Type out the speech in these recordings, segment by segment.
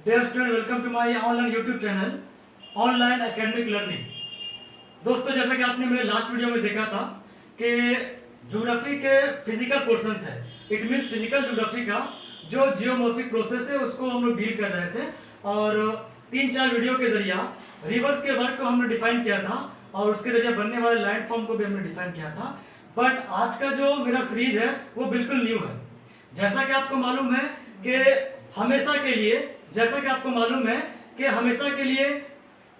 Dear student, welcome to my online YouTube channel, online academic learning. दोस्तों, जैसा कि आपने मेरे लास्ट वीडियो में देखा था कि ज्योग्राफी के फिजिकल पोर्शंस है, इट मीन्स फिजिकल ज्योग्राफी का जो जियोमॉर्फिक प्रोसेस है उसको हम लोग डील कर रहे थे और 3-4 वीडियो के जरिए रिवर्स के वर्क को हमने डिफाइन किया था और उसके जरिए बनने वाले लैंड फॉर्म को भी हमने डिफाइन किया था। बट आज का जो मेरा सीरीज है वो बिल्कुल न्यू है। जैसा कि आपको मालूम है कि हमेशा के लिए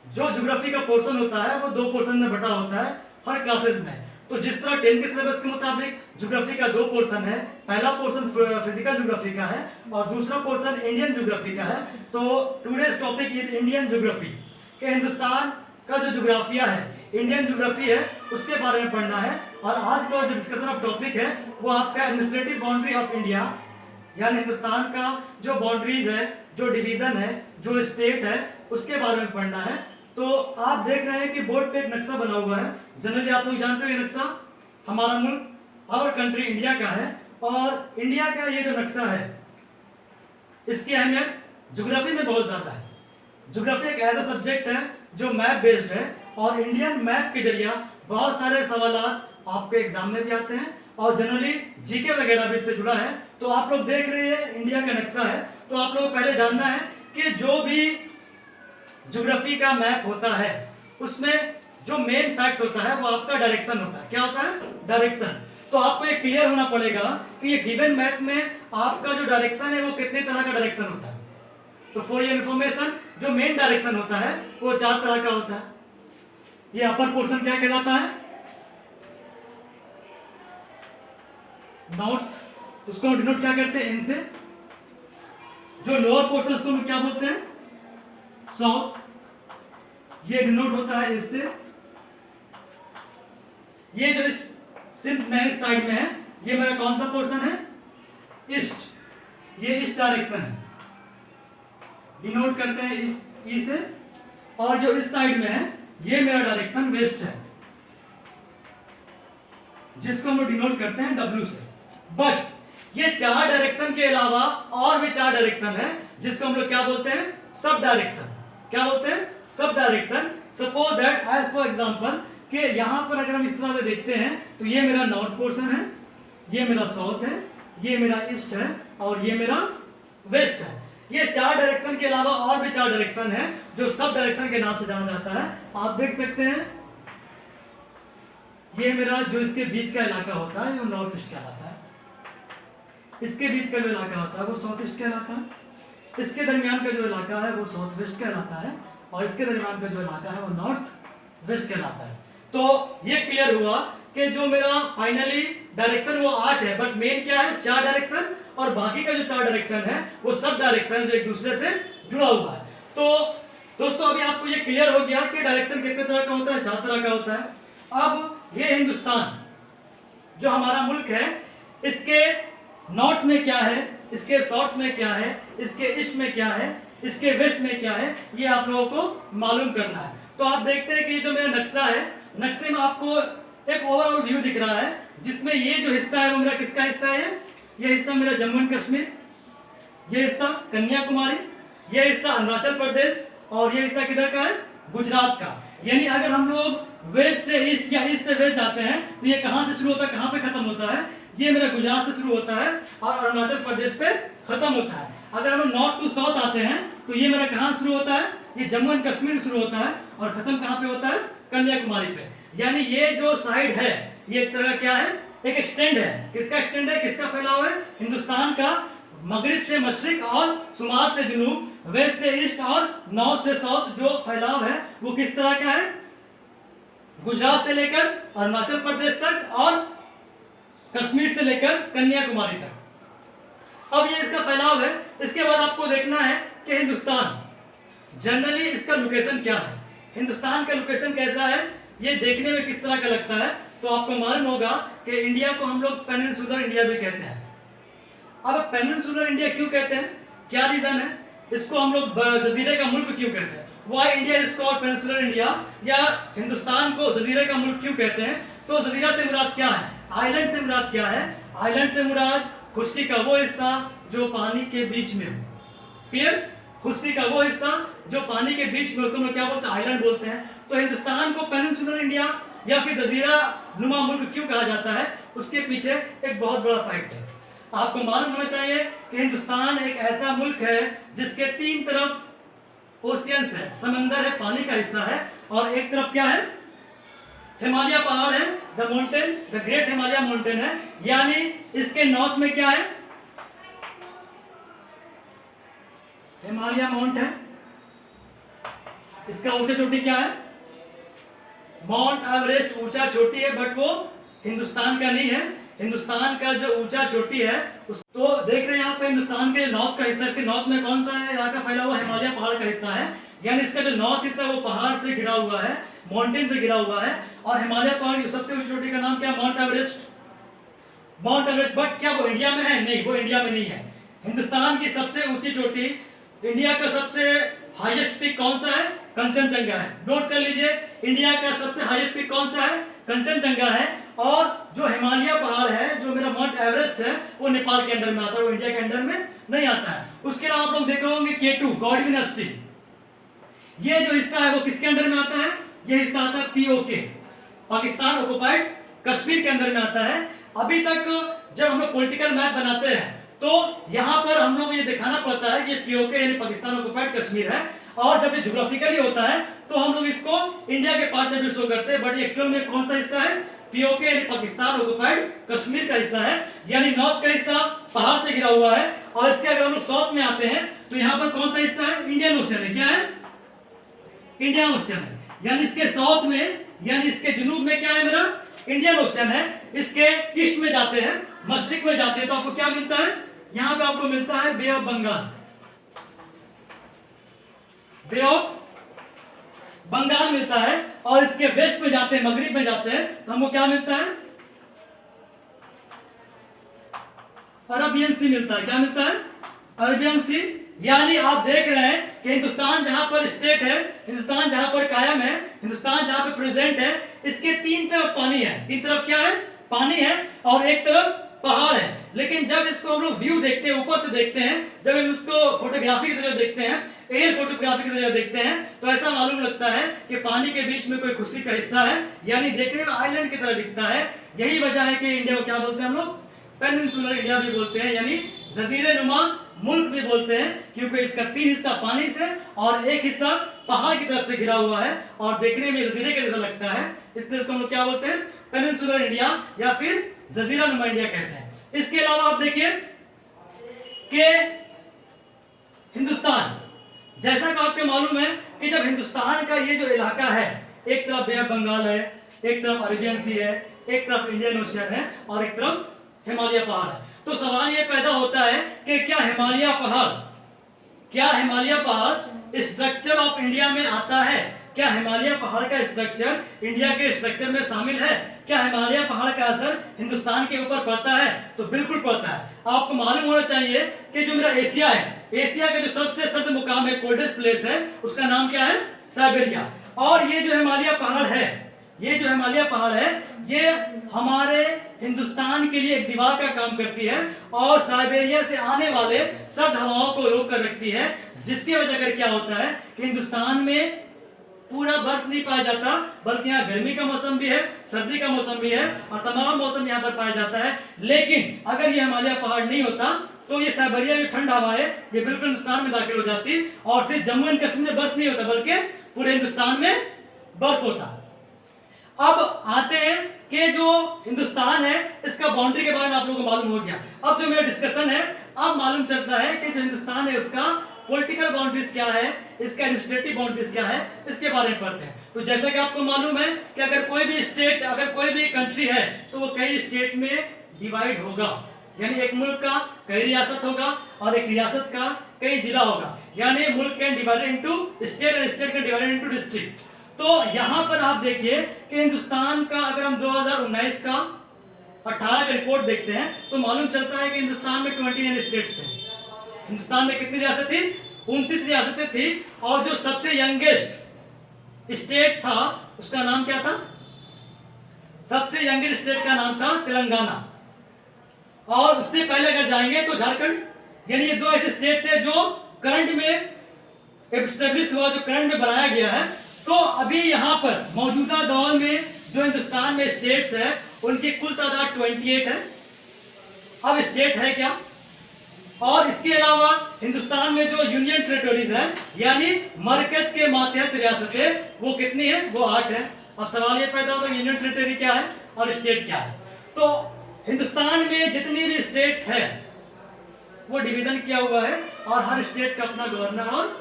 जो ज्योग्राफी का पोर्शन होता है वो 2 पोर्शन में बटा होता है हर क्लासेस में। तो जिस तरह 10 के सिलेबस के मुताबिक ज्योग्राफी का 2 पोर्शन है, पहला पोर्शन फिजिकल ज्योग्राफी का है और दूसरा पोर्शन इंडियन ज्योग्राफी का है। तो today's topic is Indian geography के हिंदुस्तान का जो ज्योग्राफिया है, इंडियन ज्योग्राफी है, उसके बारे में पढ़ना है। और आज का जो डिस्कशन ऑफ टॉपिक है वो आपका एडमिनिस्ट्रेटिव बाउंड्री ऑफ इंडिया, यानी हिंदुस्तान का जो बाउंड्रीज है, जो डिवीजन है, जो स्टेट है, उसके बारे में पढ़ना है। तो आप देख रहे हैं कि बोर्ड पे एक नक्शा बना हुआ है। जनरली आप लोग जानते हो ये नक्शा हमारा मुल्क, आवर कंट्री इंडिया का है। और इंडिया का ये जो नक्शा है इसकी अहमियत ज्योग्राफी में बहुत ज्यादा है। ज्योग्राफी एक ऐसा सब्जेक्ट है जो मैप बेस्ड है और इंडियन मैप के जरिए बहुत सारे सवाल आपके एग्जाम में भी आते हैं और जनरली जीके वगैरह भी इससे जुड़ा है। तो आप लोग देख रहे हैं इंडिया का नक्शा है, तो आप लोग पहले जानना है कि जो भी ज्योग्राफी का मैप होता है उसमें जो मेन फैक्ट होता है वो आपका डायरेक्शन होता है। क्या होता है? डायरेक्शन। तो आपको ये क्लियर होना पड़ेगा कि ये गिवन मैप में आपका जो डायरेक्शन है वो कितने तरह का डायरेक्शन होता है। तो फॉर योर इंफॉर्मेशन, जो मेन डायरेक्शन होता है वो 4 तरह का होता है। ये अपर पोर्शन क्या कहलाता है? नॉर्थ, उसको डिनोट क्या करते हैं? एन से। जो लोअर पोर्शन उसको हम क्या बोलते हैं? साउथ। ये डिनोट होता है इस से। ये जो इस सिर्फ में इस साइड में है ये मेरा कौन सा पोर्शन है? ईस्ट। ये ईस्ट डायरेक्शन है, डिनोट करते हैं इस ई से। और जो इस साइड में है ये मेरा डायरेक्शन वेस्ट है, जिसको हम डिनोट करते हैं डब्ल्यू से। बट ये 4 डायरेक्शन के अलावा और भी 4 डायरेक्शन है जिसको हम लोग क्या बोलते हैं? सब डायरेक्शन। क्या बोलते हैं? सब direction. Suppose that as for example कि यहां पर अगर हम इस तरह से देखते हैं तो ये मेरा नॉर्थ पोर्शन है, ये मेरा साउथ है, ये मेरा ईस्ट है और ये मेरा वेस्ट है। ये 4 डायरेक्शन के अलावा और भी 4 डायरेक्शन है जो सब डायरेक्शन के नाम से जाना जाता है। आप देख सकते हैं ये मेरा जो इसके बीच का इलाका होता है वो नॉर्थ ईस्ट कहलाता है, इसके बीच का जो इलाका होता है वो साउथ ईस्ट कहलाता है, इसके दरमियान का जो इलाका है वो साउथ वेस्ट कहलाता है और इसके दरमियान का जो इलाका है वो नॉर्थ वेस्ट कहलाता है। तो ये क्लियर हुआ कि जो मेरा फाइनली डायरेक्शन वो 8 है, बट मेन क्या है? 4 डायरेक्शन और बाकी का जो 4 डायरेक्शन है वो सब डायरेक्शन जो एक दूसरे से जुड़ा हुआ है। तो दोस्तों अभी आपको ये क्लियर हो गया कि डायरेक्शन कितने तरह का होता है? 4 तरह का होता है। अब ये हिंदुस्तान जो हमारा मुल्क है, इसके नॉर्थ में क्या है, इसके साउथ में क्या है, इसके ईस्ट में क्या है, इसके वेस्ट में क्या है, ये आप लोगों को मालूम करना है। तो आप देखते हैं कि ये जो मेरा नक्शा है, नक्शे में आपको एक ओवरऑल व्यू दिख रहा है जिसमें ये जो हिस्सा है वो मेरा किसका हिस्सा है? ये हिस्सा मेरा जम्मू एंड कश्मीर, ये हिस्सा कन्याकुमारी, ये हिस्सा अरुणाचल प्रदेश और ये हिस्सा किधर का है? गुजरात का। यानी अगर हम लोग वेस्ट से ईस्ट या ईस्ट से वेस्ट जाते हैं तो ये कहां से शुरू होता है, कहां पे खत्म होता है? ये मेरा गुजरात से शुरू होता है और अरुणाचल प्रदेश पे खत्म होता है। अगर हम नॉर्थ टू साउथ आते हैं तो ये मेरा कहां शुरू होता है? ये जम्मू एंड कश्मीर शुरू होता है और खत्म कहां पे होता है? कन्याकुमारी पे। यानी ये जो साइड है ये एक तरह क्या है? एक एक्सटेंड है। किसका एक्सटेंड है? किसका फैलाव है? हिंदुस्तान का मगरिब से मशरिक और शुमाल से जुनूब, वेस्ट से ईस्ट और नॉर्थ से साउथ जो फैलाव है वो किस तरह का है? गुजरात से लेकर अरुणाचल प्रदेश तक और कश्मीर से लेकर कन्याकुमारी तक। अब ये इसका फैलाव है। इसके बाद आपको देखना है कि हिंदुस्तान जनरली इसका लोकेशन क्या है, हिंदुस्तान का लोकेशन कैसा है, ये देखने में किस तरह का लगता है। तो आपको मालूम होगा कि इंडिया को हम लोग पेनिनसुलर इंडिया भी कहते हैं। अब पेनिनसुलर इंडिया क्यों कहते हैं? क्या रीजन है? इसको हम लोग जजीरे का मुल्क क्यों कहते हैं? Why India is called peninsular India, या हिंदुस्तान को जजीरे का मुल्क क्यों कहते हैं? तो जजीरा से मुराद क्या है? आइलैंड से मुराद क्या है? आइलैंड से मुराद खुश्की का वो हिस्सा जो पानी के बीच में हो। क्लियर? खुश्की का वो हिस्सा जो पानी के बीच में, उसको हम लोग क्या बोलते हैं, आइलैंड बोलते हैं। तो हिंदुस्तान को पेनिनसुलर इंडिया या फिर जजीरा नुमा मुल्क क्यों कहा जाता है, उसके पीछे एक बहुत बड़ा फैक्ट है। आपको मालूम होना चाहिए कि हिंदुस्तान एक ऐसा मुल्क है जिसके 3 तरफ ओशियंस है, समंदर है, पानी का हिस्सा है, और एक तरफ क्या है, हिमालय पहाड़ है, the mountain, the great Himalaya mountain है। यानी इसके नॉर्थ में क्या है, हिमालय माउंट है, इसका ऊंचा चोटी क्या है, माउंट एवरेस्ट ऊंचा चोटी है, बट वो हिंदुस्तान का नहीं है। हिंदुस्तान का जो ऊंचा चोटी है उस, तो देख रहे हैं यहाँ पे हिंदुस्तान के नॉर्थ का हिस्सा, इसके नॉर्थ में कौन सा है, यहाँ का फैला हुआ हिमालय पहाड़ का हिस्सा है। यानी इसका जो नॉर्थ हिस्सा है वो पहाड़ से घिरा हुआ है, माउंटेन से घिरा हुआ है। और हिमालय पहाड़ की सबसे ऊंची चोटी का नाम क्या है, mount Everest, mount Everest. But क्या वो इंडिया में है, नहीं, वो इंडिया में नहीं है। हिंदुस्तान की सबसे ऊंची चोटी, इंडिया का सबसे हाईएस्ट पीक कौन सा है, कंचनजंगा है। नोट कर लीजिए, इंडिया का सबसे हाईएस्ट पीक कौन सा है, कंचनजंगा है। और जो हिमालय पहाड़ है, जो मेरा माउंट एवरेस्ट है, वो नेपाल के अंडर में आता है, वो इंडिया के अंडर में नहीं आता है। उसके अलावा आप लोग देखे होंगे K2 गॉडविन अस्टी, ये जो हिस्सा है वो किसके अंडर में आता है, ये हिस्सा आता है POK, पाकिस्तान ऑक्युपाइड कश्मीर के अंदर में आता है। अभी तक जब हम लोग पॉलिटिकल मैप बनाते हैं तो यहाँ पर हम लोग ये दिखाना पड़ता है कि POK यानी पाकिस्तान ऑक्युपाइड कश्मीर है, और जब ये ज्योग्राफिकली होता है तो हम लोग इसको इंडिया के पार्ट में भी शो करते हैं। बट एक्चुअल में कौन सा हिस्सा है, POK यानी पाकिस्तान ऑक्युपाइड कश्मीर का हिस्सा है। यानी नॉर्थ का हिस्सा पहाड़ से घिरा हुआ है। और इसके अगर हम लोग साउथ में आते हैं तो यहाँ पर कौन सा हिस्सा है, इंडियन ओशियन है। क्या है, इंडियन ओशियन है। यानी इसके साउथ में, यानी इसके जुनूब में क्या है, मेरा इंडियन ओशियन है। इसके ईस्ट में जाते हैं, मशरिक में जाते हैं, तो आपको क्या मिलता है, यहां पे आपको मिलता है bay of Bengal, bay of Bengal मिलता है। और इसके वेस्ट में जाते हैं, मगरिब में जाते हैं, तो हमको क्या मिलता है, अरबियन सी मिलता है। क्या मिलता है, अरबियन सी। यानी आप देख रहे हैं कि हिंदुस्तान जहां पर स्टेट है, हिंदुस्तान जहां पर कायम है, हिंदुस्तान जहां पर प्रेजेंट है, इसके 3 तरफ पानी है। 3 तरफ क्या है, पानी है, और एक तरफ पहाड़ है। लेकिन जब इसको हम लोग व्यू देखते हैं, ऊपर से देखते हैं, जब हम इसको फोटोग्राफी की तरह देखते हैं, एयर फोटोग्राफी की तरह देखते हैं, तो ऐसा मालूम लगता है कि पानी के बीच में कोई खुशी का हिस्सा है। यानी देखने में आइलैंड की तरह दिखता है। यही वजह है कि इंडिया को क्या बोलते हैं हम लोग, पेनिनसुलर इंडिया भी बोलते हैं, यानी जजीरे नुमा मुल्क भी बोलते हैं, क्योंकि इसका 3 हिस्सा पानी से और एक हिस्सा पहाड़ की तरफ से घिरा हुआ है, और देखने में जजीरे के जैसा लगता है। इसलिए इसको हम लोग क्या बोलते हैं, पेनिनसुलर इंडिया या फिर जजीरा नुमा इंडिया कहते हैं। इसके अलावा आप देखिए कि हिंदुस्तान, जैसा कि आपको मालूम है कि जब हिंदुस्तान का ये जो इलाका है, एक तरफ बे ऑफ बंगाल है, एक तरफ अरेबियन सी है, एक तरफ इंडियन ओशियन है, और एक तरफ हिमालय पहाड़ है। तो सवाल ये पैदा होता है कि क्या हिमालय पहाड़ स्ट्रक्चर ऑफ इंडिया में आता है? क्या हिमालय पहाड़ का स्ट्रक्चर इंडिया के स्ट्रक्चर में शामिल है? क्या हिमालय पहाड़ का असर हिंदुस्तान के ऊपर पड़ता है? तो बिल्कुल पड़ता है। आपको मालूम होना चाहिए कि जो मेरा एशिया है, एशिया का जो सबसे सर्द मुकाम है, कोल्डेस्ट प्लेस है, उसका नाम क्या है, साइबेरिया। और ये जो हिमालय पहाड़ है, ये जो हिमालय पहाड़ है, ये हमारे हिंदुस्तान के लिए एक दीवार का काम करती है, और साइबेरिया से आने वाले सर्द हवाओं को रोक कर रखती है, जिसकी वजह कर क्या होता है कि हिंदुस्तान में पूरा बर्फ नहीं पाया जाता, बल्कि यहाँ गर्मी का मौसम भी है, सर्दी का मौसम भी है, और तमाम मौसम यहाँ पर पाया जाता है। लेकिन अगर ये हिमालय पहाड़ नहीं होता तो ये साइबेरिया की ठंड हवाएं ये बिल्कुल हिंदुस्तान में दाखिल हो जाती, और फिर जम्मू एंड कश्मीर में बर्फ नहीं होता, बल्कि पूरे हिंदुस्तान में बर्फ होता। अब आते हैं कि जो हिंदुस्तान है, इसका बाउंड्री के बारे में आप लोगों को मालूम हो गया। अब जो मेरा डिस्कशन है, अब मालूम चलता है कि जो हिंदुस्तान है उसका पॉलिटिकल बाउंड्रीज क्या है, इसका एडमिनिस्ट्रेटिव बाउंड्रीज क्या है, इसके बारे में पढ़ते हैं। तो जैसा कि आपको मालूम है कि अगर कोई भी स्टेट, अगर कोई भी कंट्री है, तो वो कई स्टेट में डिवाइड होगा। यानी एक मुल्क का कई रियासत होगा, और एक रियासत का कई जिला होगा। यानी मुल्क कैन डिवाइडेड इनटू स्टेट, और state can divided into district. तो यहां पर आप देखिए कि हिंदुस्तान का अगर हम 2019 का 18 का रिपोर्ट देखते हैं, तो मालूम चलता है कि हिंदुस्तान में 29 स्टेट्स थे। हिंदुस्तान में कितनी रियासत थी? 29 रियासतें थी। और जो सबसे यंगेस्ट स्टेट था, उसका नाम क्या था? सबसे यंगेस्ट स्टेट का नाम था तेलंगाना। और उससे पहले अगर जाएंगे तो झारखंड। यानी ये 2 ऐसे स्टेट थे जो करंट में एस्टेब्लिश हुआ, जो करंट में बनाया गया है। तो अभी यहाँ पर मौजूदा दौर में जो हिंदुस्तान में स्टेट्स है उनकी कुल तादाद 28 है। अब स्टेट है क्या, और इसके अलावा हिंदुस्तान में जो यूनियन टेरिटरीज है यानी मरकज के मातहत रियासतें वो कितनी है, वो 8 है। अब सवाल ये पैदा होता है यूनियन टेरिटरी क्या है और स्टेट क्या है। तो हिंदुस्तान में जितनी भी स्टेट है वो डिवीजन किया हुआ है और हर स्टेट का अपना गवर्नर और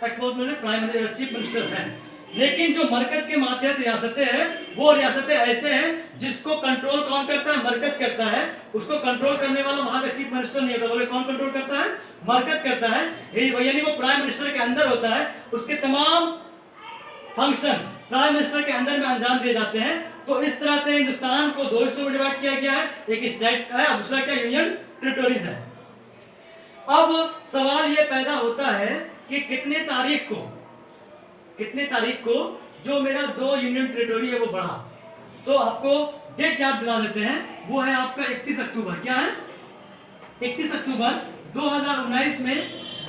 प्राइम मिनिस्टर, चीफ मिनिस्टर है। लेकिन जो मरकज के मातहत रियासतें हैं वो रियासतें ऐसे हैं जिसको कंट्रोल कौन करता है, मरकज करता है। उसको कंट्रोल करने वाला वहां का चीफ मिनिस्टर नहीं होता, बोले कौन कंट्रोल करता है, मरकज करता है। यानी वो प्राइम मिनिस्टर के अंदर होता है, उसके तमाम फंक्शन प्राइम मिनिस्टर के अंदर में अंजाम दिए जाते हैं। तो इस तरह से हिंदुस्तान को दो हिस्सों में डिवाइड किया गया है, एक स्टेट है और दूसरा क्या यूनियन टेरिटरीज है। अब सवाल यह पैदा होता है कि कितने तारीख को जो मेरा 2 यूनियन टेरिटरी है वो बढ़ा। तो आपको डेट याद दिला देते हैं, वो है आपका 31 अक्टूबर। क्या है, 31 अक्टूबर 2019 में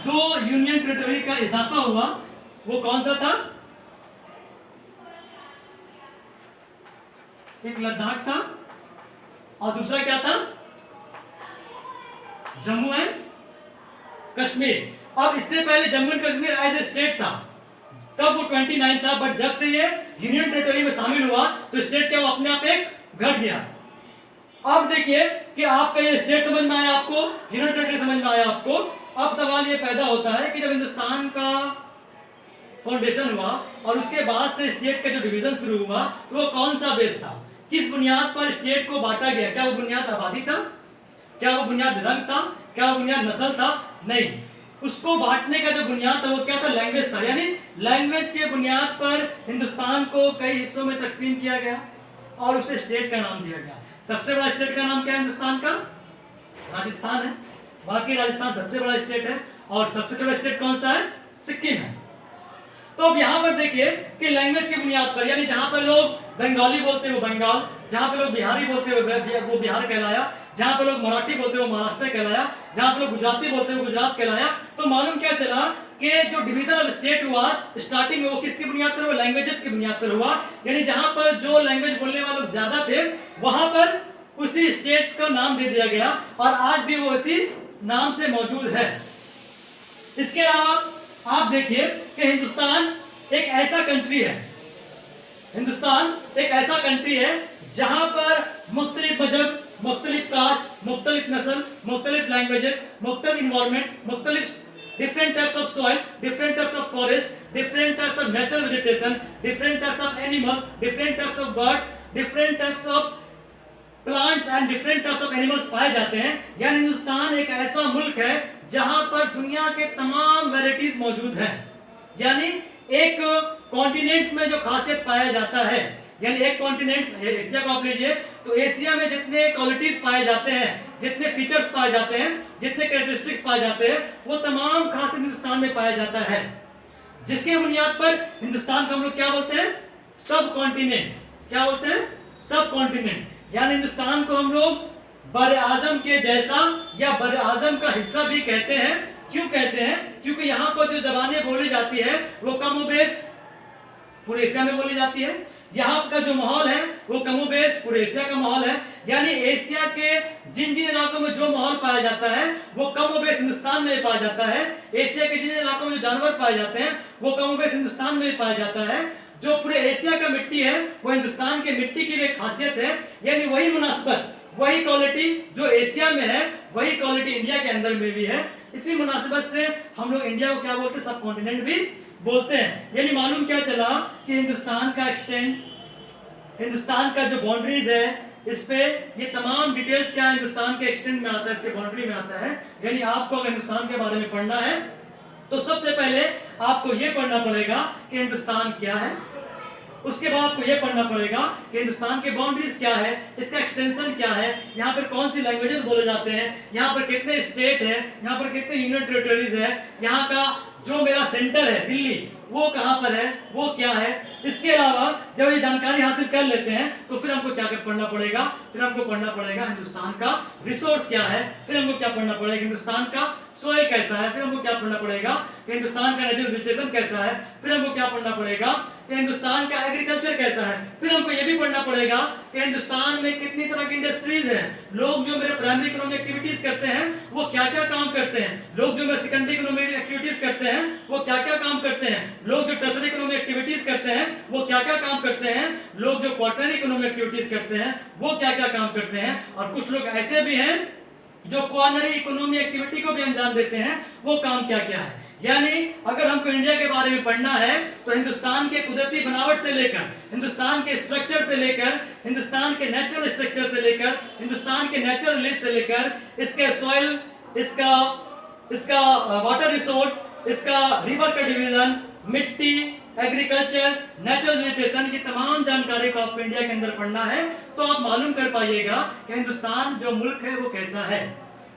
2 यूनियन टेरिटरी का इजाफा हुआ। वो कौन सा था, एक लद्दाख था और दूसरा क्या था, जम्मू एंड कश्मीर। अब इससे पहले Jammu and Kashmir as a state था, तब वो 29 था, बट जब से ये यूनियन टेरिटरी में शामिल हुआ तो स्टेट क्या वो अपने आप एक घट गया। अब देखिए कि आपका ये स्टेट समझ में आया, आपको यूनियन टेरिटरी समझ में आया आपको। अब सवाल ये पैदा होता है कि जब हिंदुस्तान का फाउंडेशन हुआ और उसके बाद से स्टेट का जो डिवीजन शुरू हुआ तो वो कौन सा बेस था, किस बुनियाद पर स्टेट को बांटा गया। क्या वो बुनियाद आबादी था, क्या वो बुनियाद रंग था, क्या वो बुनियाद नस्ल था, नहीं। उसको बांटने का जो बुनियाद था वो क्या था, लैंग्वेज था। यानी लैंग्वेज के बुनियाद पर हिंदुस्तान को कई हिस्सों में तकसीम किया गया और उसे स्टेट का नाम दिया गया। सबसे बड़ा स्टेट का नाम क्या है हिंदुस्तान का, राजस्थान है। बाकी राजस्थान सबसे बड़ा स्टेट है और सबसे छोटा स्टेट कौन सा है, सिक्किम है। तो अब यहाँ पर देखिए कि लैंग्वेज की बुनियाद पर, यानी जहां पर लोग बंगाली बोलते हैं वो बंगाल, जहां पर लोग बिहारी बोलते हैं वो बिहार कहलाया, जहां पर लोग मराठी बोलते हैं वो महाराष्ट्र कहलाया, जहां पर लोग गुजराती बोलते हैं वो गुजरात कहलाया। तो मालूम क्या चला कि जो डिवीजन ऑफ स्टेट हुआ स्टार्टिंग में वो किसकी बुनियाद पर हुआ, लैंग्वेजेस की बुनियाद पर हुआ। यानी जहां पर जो लैंग्वेज बोलने वाले लोग ज्यादा थे वहां पर उसी स्टेट का नाम दे दिया गया और आज भी वो उसी नाम से मौजूद है। इसके अलावा आप देखिए कि हिंदुस्तान एक ऐसा कंट्री है जहां पर मुख्तलिफ मजहब, मुख्तलिफ कास्ट, मुख्तलिफ नस्ल, मुख्तलिफ लैंग्वेजेस, मुख्तलिफ इन्वायरमेंट, मुख्तलिफ different types of soil, different types of forest, different types of natural vegetation, different types of animals, different types of birds, different types of plants and different types of animals पाए जाते हैं। यानी हिंदुस्तान एक ऐसा मुल्क है जहां पर दुनिया के तमाम वैरायटीज मौजूद हैं। यानी एक कॉन्टिनेंट्स में जो खासियत पाया जाता है, यानी एक कॉन्टिनेंट एशिया को आप लीजिए तो एशिया में जितने क्वालिटीज पाए जाते हैं, जितने फीचर्स पाए जाते हैं, जितने कैरेक्टरिस्टिक्स पाए जाते हैं, वो तमाम खासियत हिंदुस्तान में पाया जाता है। जिसके बुनियाद पर हिंदुस्तान को हम लोग क्या बोलते हैं, सब कॉन्टिनेंट। क्या बोलते हैं, सब कॉन्टिनेंट। यानी हिंदुस्तान को हम लोग बरे आजम के जैसा या बरे आजम का हिस्सा भी कहते हैं। क्यों कहते हैं, क्योंकि यहाँ पर जो जबानें बोली जाती है वो कमोबेश पूरे एशिया में बोली जाती है। यहाँ का जो माहौल है वो कमोबेश पूरे एशिया का माहौल है। यानी एशिया के जिन जिन इलाकों में जो माहौल पाया जाता है वो कमोबेश हिंदुस्तान में पाया जाता है। एशिया के जिन इलाकों में जो जानवर पाए जाते हैं वो कमोबेश हिंदुस्तान में पाया जाता है। जो पूरे एशिया का मिट्टी है वो हिंदुस्तान की मिट्टी की एक खासियत है। यानी वही मुनासिबत, वही क्वालिटी जो एशिया में है वही क्वालिटी इंडिया के अंदर में भी है। इसी मुनासिबत से हम लोग इंडिया को क्या बोलते हैं, सब कॉन्टिनेंट भी बोलते हैं। यानी मालूम क्या चला कि हिंदुस्तान का एक्सटेंड, हिंदुस्तान का जो बाउंड्रीज है इस पे ये तमाम डिटेल्स क्या हिंदुस्तान के एक्सटेंड में आता है, इसके बाउंड्री में आता है। यानी आपको अगर हिंदुस्तान के बारे में पढ़ना है तो सबसे पहले आपको ये पढ़ना पड़ेगा कि हिंदुस्तान क्या है। उसके बाद आपको ये पढ़ना पड़ेगा कि हिंदुस्तान के बाउंड्रीज क्या है, इसका एक्सटेंशन क्या है, यहाँ पर कौन सी लैंग्वेजेस बोले जाते हैं, यहाँ पर कितने स्टेट है, यहाँ पर कितने यूनियन टेरिटरीज है, यहाँ का जो मेरा सेंटर है दिल्ली, वो कहां पर है, वो क्या है। इसके अलावा जब ये जानकारी हासिल कर लेते हैं तो फिर हमको क्या पढ़ना पड़ेगा, फिर हमको पढ़ना पड़ेगा हिंदुस्तान का रिसोर्स क्या है, फिर हमको क्या पढ़ना पड़ेगा हिंदुस्तान का सोइल कैसा है, फिर हमको क्या पढ़ना पड़ेगा कि हिंदुस्तान का नेचुरल वेजिटेशन कैसा है, फिर हमको क्या पढ़ना पड़ेगा कि हिंदुस्तान का एग्रीकल्चर कैसा है, फिर हमको ये भी पढ़ना पड़ेगा कि हिंदुस्तान में कितनी तरह की इंडस्ट्रीज है, लोग जो मेरे प्राइमरी इकोनॉमिक एक्टिविटीज करते हैं वो क्या क्या काम करते हैं, लोग जो मेरे सेकेंडरी इकोनॉमिक एक्टिविटीज करते हैं वो क्या क्या काम करते हैं, लोग जो टर्सरी इकोनॉमिक एक्टिविटीज करते हैं वो क्या क्या काम करते हैं, लोग जो क्वार्टरली इकोनॉमिक एक्टिविटीज करते हैं वो क्या क्या काम करते हैं, और कुछ लोग ऐसे भी हैं जो क्वार्टरली इकोनॉमिक एक्टिविटी को भी अंजाम देते हैं, वो काम क्या क्या है। यानी अगर हमको इंडिया के बारे में पढ़ना है तो हिंदुस्तान के कुदरती बनावट से लेकर, हिंदुस्तान के स्ट्रक्चर से लेकर, हिंदुस्तान के नेचुरल स्ट्रक्चर से लेकर, हिंदुस्तान के नेचुरल रिलीफ से लेकर, इसके सॉइल, इसका वाटर रिसोर्स, इसका रिवर का डिवीजन, मिट्टी, एग्रीकल्चर, नेचुरल वेजिटेशन, ये तमाम जानकारी को आपको इंडिया के अंदर पढ़ना है तो आप मालूम कर पाइएगा कि हिंदुस्तान जो मुल्क है वो कैसा है,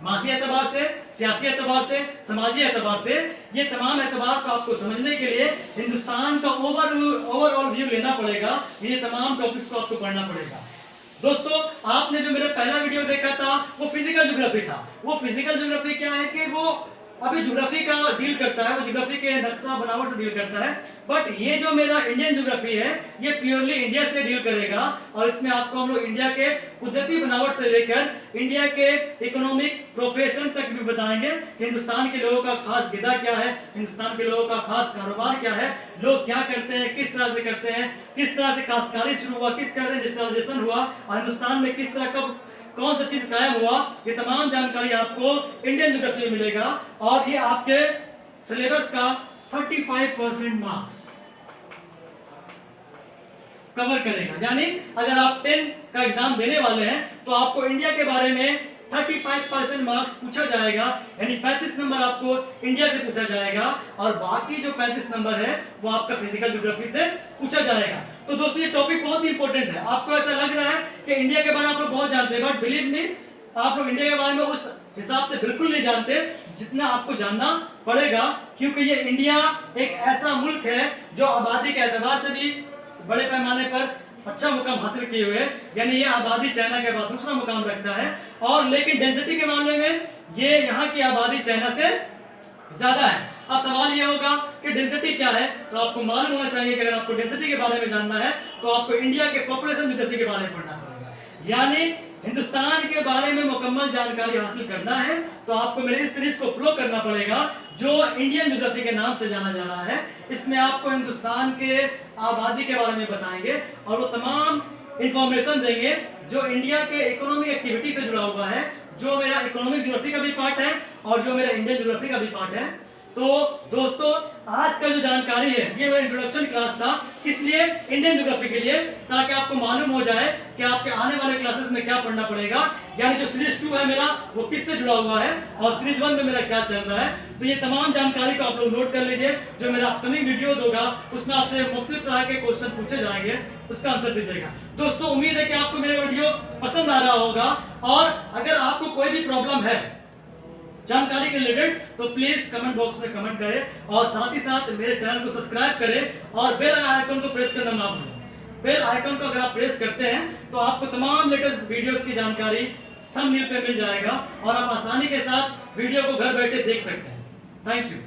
मासी एतबार से, सियासी एतबार से, समाजी एतबार से। ये तमाम एतबार को आपको समझने के लिए हिंदुस्तान का ओवरऑल व्यू लेना पड़ेगा, ये तमाम टॉपिक्स को आपको पढ़ना पड़ेगा। दोस्तों, आपने जो मेरा पहला वीडियो देखा था वो फिजिकल ज्योग्राफी था। वो फिजिकल ज्योग्राफी क्या है कि वो अभी ज्योग्राफी का डील करता है, वो ज्योग्राफी के नक्शा बनावट से डील करता है, बट ये जो मेरा इंडियन ज्योग्राफी है ये प्योरली इंडिया से डील करेगा, और इसमें आपको हम लोग इंडिया के कुदरती बनावट से लेकर इंडिया के इकोनॉमिक प्रोफेशन तक भी बताएंगे कि हिंदुस्तान के लोगों का खास गिजा क्या है, हिंदुस्तान के लोगों का खास कारोबार क्या है, लोग क्या करते हैं, किस तरह से करते हैं, किस तरह से काश्तकारी शुरू हुआ, किस तरह से इंडस्ट्रियलाइजेशन हुआ, और हिंदुस्तान में किस तरह कब कौन सा चीज कायम हुआ, ये तमाम जानकारी आपको इंडियन ज्योग्राफी में मिलेगा। और ये आपके सिलेबस का 35% मार्क्स कवर करेगा। यानी अगर आप 10 का एग्जाम देने वाले हैं तो आपको इंडिया के बारे में 35% मार्क्स पूछा जाएगा, यानी 35 नंबर आपको इंडिया से पूछा जाएगा, और बाकी जो 35 नंबर है वो आपका फिजिकल ज्योग्राफी से पूछा जाएगा। तो दोस्तों, ये टॉपिक बहुत ही इंपॉर्टेंट है। आपको ऐसा लग रहा है कि इंडिया के बारे में आप लोग बहुत जानते हैं, बट बिलीव मी, आप लोग इंडिया के बारे में उस हिसाब से बिल्कुल नहीं जानते जितना आपको जानना पड़ेगा, क्योंकि ये इंडिया एक ऐसा मुल्क है जो आबादी के एतबार से भी बड़े पैमाने पर अच्छा मुकाम हासिल किए हुए, यानी ये आबादी चाइना के बाद दूसरा मुकाम रखता है, और लेकिन डेंसिटी के मामले में ये यहाँ की आबादी चाइना से ज्यादा है। अब सवाल ये होगा कि डेंसिटी क्या है, तो आपको मालूम होना चाहिए कि अगर आपको डेंसिटी के बारे में जानना है तो आपको इंडिया के पॉपुलेशन डेंसिटी के बारे में पढ़ना पड़ेगा। यानी हिंदुस्तान के बारे में मुकम्मल जानकारी हासिल करना है तो आपको मेरी इस सीरीज को फॉलो करना पड़ेगा जो इंडियन ज्योग्राफी के नाम से जाना जा रहा है। इसमें आपको हिंदुस्तान के आबादी के बारे में बताएंगे और वो तमाम इंफॉर्मेशन देंगे जो इंडिया के इकोनॉमिक एक्टिविटी से जुड़ा हुआ है, जो मेरा इकोनॉमिक ज्योग्राफी का भी पार्ट है और जो मेरा इंडियन ज्योग्राफी का भी पार्ट है। तो दोस्तों, आज का जो जानकारी है ये मेरा इंट्रोडक्शन क्लास था, इसलिए इंडियन ज्योग्राफी के लिए, ताकि आपको मालूम हो जाए कि आपके आने वाले क्लासेस में क्या पढ़ना पड़ेगा। यानी जो सीरीज 2 है मेरा वो किससे जुड़ा हुआ है और सीरीज 1 में मेरा क्या चल रहा है। तो ये तमाम जानकारी को आप लोग नोट कर लीजिए। जो मेरा अपकमिंग वीडियोस होगा उसमें आपसे मुख्तलिफ तरह के क्वेश्चन पूछे जाएंगे, उसका आंसर दीजिएगा। दोस्तों, उम्मीद है कि आपको मेरा वीडियो पसंद आ रहा होगा, और अगर आपको कोई भी प्रॉब्लम है जानकारी के रिलेटेड तो प्लीज कमेंट बॉक्स में कमेंट करें, और साथ ही साथ मेरे चैनल को सब्सक्राइब करें और बेल आइकन को प्रेस करना ना भूलें। बेल आइकन को अगर आप प्रेस करते हैं तो आपको तमाम लेटेस्ट वीडियोस की जानकारी थंबनेल पे मिल जाएगा और आप आसानी के साथ वीडियो को घर बैठे देख सकते हैं। Thank you.